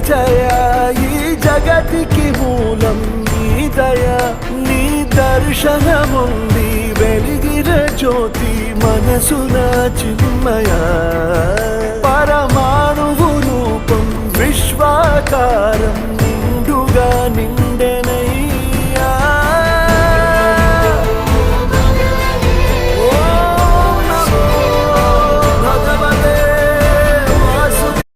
జయ ఈ జగతికి మూలం నీ దయ నీ దర్శనముంది వెలిగిన జ్యోతి మనసున చిన్మయ పరమా